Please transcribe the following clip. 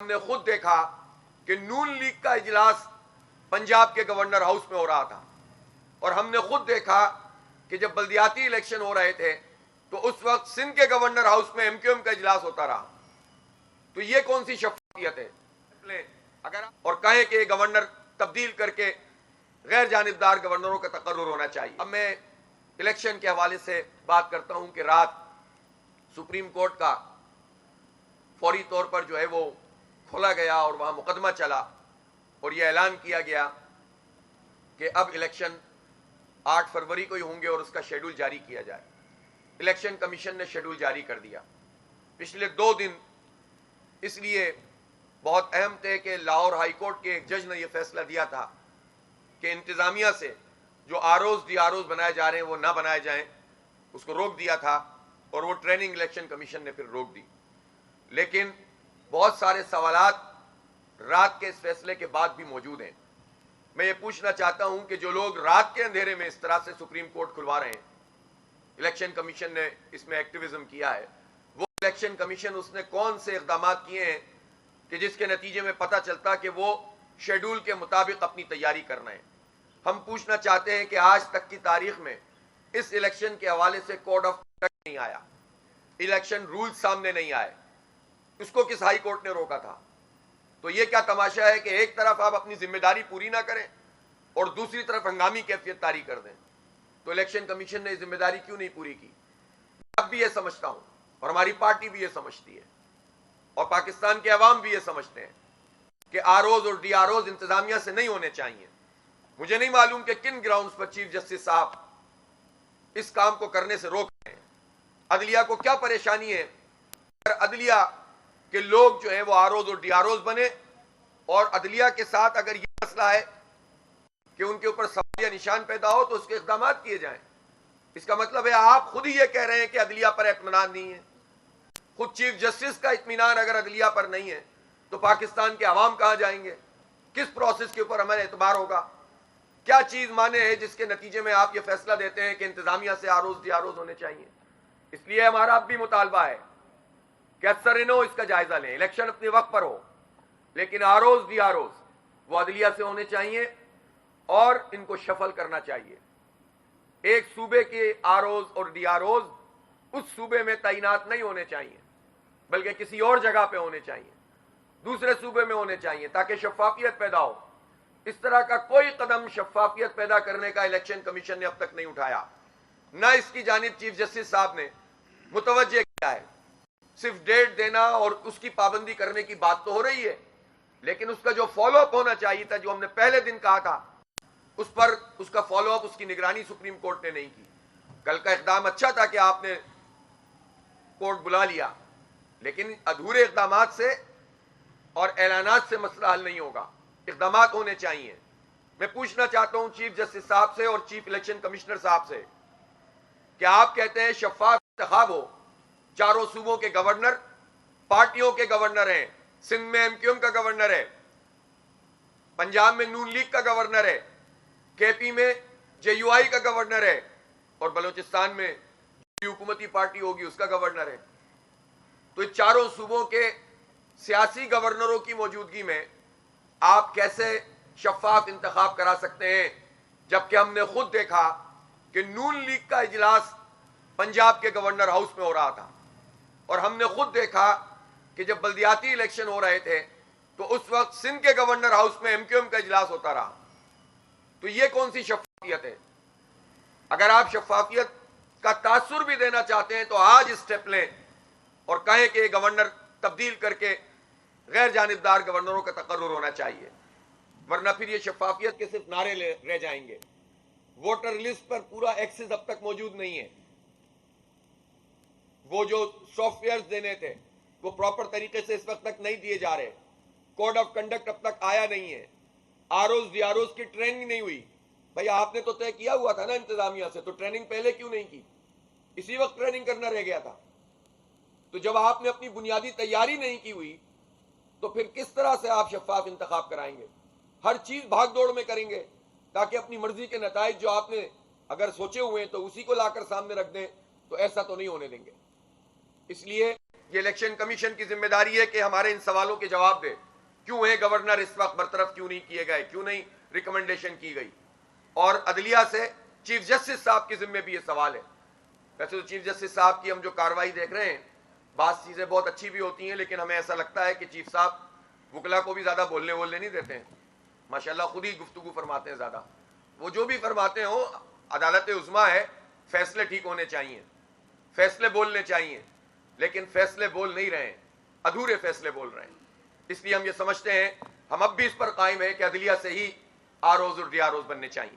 हमने खुद देखा कि नून लीग का इजलास पंजाब के गवर्नर हाउस में हो रहा था और हमने खुद देखा कि जब बल्दियाती इलेक्शन हो रहे थे तो उस वक्त सिंध के गवर्नर हाउस में एमक्यूएम का इजलास होता रहा। तो ये कौन सी शफाफियत है? अगर और कहें कि गवर्नर तब्दील करके गैर जानिबदार गवर्नरों का तकर्रुर होना चाहिए। अब मैं इलेक्शन के हवाले से बात करता हूं कि रात सुप्रीम कोर्ट का फौरी तौर पर जो है वो खोला गया और वहां मुकदमा चला और यह ऐलान किया गया कि अब इलेक्शन 8 फरवरी को ही होंगे और उसका शेड्यूल जारी किया जाए। इलेक्शन कमीशन ने शेड्यूल जारी कर दिया। पिछले 2 दिन इसलिए बहुत अहम थे कि लाहौर हाई कोर्ट के एक जज ने यह फैसला दिया था कि इंतजामिया से जो आरओज डीआरओज बनाए जा रहे हैं वो ना बनाए जाएं, उसको रोक दिया था और वो ट्रेनिंग इलेक्शन कमीशन ने फिर रोक दी। लेकिन बहुत सारे सवालात रात के इस फैसले के बाद भी मौजूद हैं। मैं ये पूछना चाहता हूं कि जो लोग रात के अंधेरे में इस तरह से सुप्रीम कोर्ट खुलवा रहे हैं, इलेक्शन कमीशन ने इसमें एक्टिविज्म किया है, वो इलेक्शन कमीशन उसने कौन से इकदाम किए हैं कि जिसके नतीजे में पता चलता कि वो शेड्यूल के मुताबिक अपनी तैयारी कर रहे हैं। हम पूछना चाहते हैं कि आज तक की तारीख में इस इलेक्शन के हवाले से कोड ऑफ कंडक्ट नहीं आया, इलेक्शन रूल सामने नहीं आए, उसको किस हाई कोर्ट ने रोका था? तो ये क्या तमाशा है कि एक तरफ आप अपनी जिम्मेदारी पूरी ना करें और दूसरी तरफ हंगामी कैफियत तारी कर दें? तो इलेक्शन कमीशन ने जिम्मेदारी क्यों नहीं पूरी की? अब भी ये समझता हूं और हमारी पार्टी भी ये समझती है और पाकिस्तान के अवाम भी ये समझते हैं कि आरओज और डीआरओज इंतजामिया से नहीं होने चाहिए। मुझे नहीं मालूम कि किन ग्राउंड्स पर चीफ जस्टिस साहब इस काम को करने से रोक रहे हैं। अदलिया को क्या परेशानी है अदलिया के लोग जो है वो आरओज और डीआरओज बने और अदलिया के साथ अगर ये मसला है कि उनके ऊपर सवाल या निशान पैदा हो तो उसके इक़दाम किए जाएं। इसका मतलब है आप खुद ही ये कह रहे हैं कि अदलिया पर इत्मीनान नहीं है। खुद चीफ जस्टिस का इत्मीनान अगर अदलिया पर नहीं है तो पाकिस्तान के अवाम कहां जाएंगे? किस प्रोसेस के ऊपर हमारा एतबार होगा? क्या चीज माने है जिसके नतीजे में आप ये फैसला देते हैं कि इंतजामिया से आरओज डीआरओज होने चाहिए? इसलिए हमारा अब भी मुतालबा है कि असर-ए-नौ इसका जायजा लें। इलेक्शन अपने वक्त पर हो लेकिन आरओज डीआरओज वो अदलिया से होने चाहिए और इनको शफल करना चाहिए। एक सूबे के आरओज और डीआरओज उस सूबे में तैनात नहीं होने चाहिए बल्कि किसी और जगह पे होने चाहिए, दूसरे सूबे में होने चाहिए ताकि शफाफियत पैदा हो। इस तरह का कोई कदम शफाफियत पैदा करने का इलेक्शन कमीशन ने अब तक नहीं उठाया, न इसकी जानिब चीफ जस्टिस साहब ने मुतवज्जे किया है। सिर्फ डेट देना और उसकी पाबंदी करने की बात तो हो रही है लेकिन उसका जो फॉलोअप होना चाहिए था, जो हमने पहले दिन कहा था, उस पर उसका फॉलोअप, उसकी निगरानी सुप्रीम कोर्ट ने नहीं की। कल का इक़दाम अच्छा था कि आपने कोर्ट बुला लिया लेकिन अधूरे इक़दाम से और ऐलानात से मसला हल नहीं होगा, इक़दाम होने चाहिए। मैं पूछना चाहता हूं चीफ जस्टिस साहब से और चीफ इलेक्शन कमिश्नर साहब से कि आप कहते हैं शफाफ इंतखाब हो, चारों सूबों के गवर्नर पार्टियों के गवर्नर हैं, सिंध में एमक्यूएम का गवर्नर है, पंजाब में नून लीग का गवर्नर है, केपी में जेयूआई का गवर्नर है और बलूचिस्तान में जो हुकूमती पार्टी होगी उसका गवर्नर है। तो इन चारों सूबों के सियासी गवर्नरों की मौजूदगी में आप कैसे शफाफ इंतखाब करा सकते हैं, जबकि हमने खुद देखा कि नून लीग का इजलास पंजाब के गवर्नर हाउस में हो रहा था और हमने खुद देखा कि जब बल्दियाती इलेक्शन हो रहे थे तो उस वक्त सिंध के गवर्नर हाउस में एमक्यूएम का इजलास होता रहा। तो ये कौन सी शफाफियत है? अगर आप शफाफियत का तासुर भी देना चाहते हैं तो आज स्टेप लें और कहें कि गवर्नर तब्दील करके गैर जानिबदार गवर्नरों का तकर्रुर होना चाहिए, वरना फिर ये शफाफियत के सिर्फ नारे रह जाएंगे। वोटर लिस्ट पर पूरा एक्सेस अब तक मौजूद नहीं है। वो जो सॉफ्टवेयर देने थे वो प्रॉपर तरीके से इस वक्त तक नहीं दिए जा रहे। कोड ऑफ कंडक्ट अब तक आया नहीं है। आरओज डीआरओज की ट्रेनिंग नहीं हुई। भाई आपने तो तय किया हुआ था ना इंतजामिया से, तो ट्रेनिंग पहले क्यों नहीं की? इसी वक्त ट्रेनिंग करना रह गया था। तो जब आपने अपनी बुनियादी तैयारी नहीं की हुई तो फिर किस तरह से आप शफाफ इंतखाब कराएंगे? हर चीज भागदौड़ में करेंगे ताकि अपनी मर्जी के नताइज जो आपने अगर सोचे हुए हैं तो उसी को लाकर सामने रख दें, तो ऐसा तो नहीं होने देंगे। इसलिए ये इलेक्शन कमीशन की जिम्मेदारी है कि हमारे इन सवालों के जवाब दे। क्यों है गवर्नर इस वक्त बरतरफ क्यों नहीं किए गए, क्यों नहीं रिकमेंडेशन की गई। और अदलिया से चीफ जस्टिस साहब के जिम्मे भी ये सवाल है। वैसे तो चीफ जस्टिस साहब की हम जो कार्रवाई देख रहे हैं, बात चीजें बहुत अच्छी भी होती हैं, लेकिन हमें ऐसा लगता है कि चीफ साहब वकला को भी ज्यादा बोलने नहीं देते हैं। माशाल्लाह खुद ही गुफ्तगू फरमाते हैं ज्यादा। वो जो भी फरमाते हो, अदालत उज़्मा है, फैसले ठीक होने चाहिए, फैसले बोलने चाहिए, लेकिन फैसले बोल नहीं रहे हैं, अधूरे फैसले बोल रहे हैं। इसलिए हम ये समझते हैं, हम अब भी इस पर कायम है कि अदलिया से ही आरओज़ और डीआरओज़ बनने चाहिए।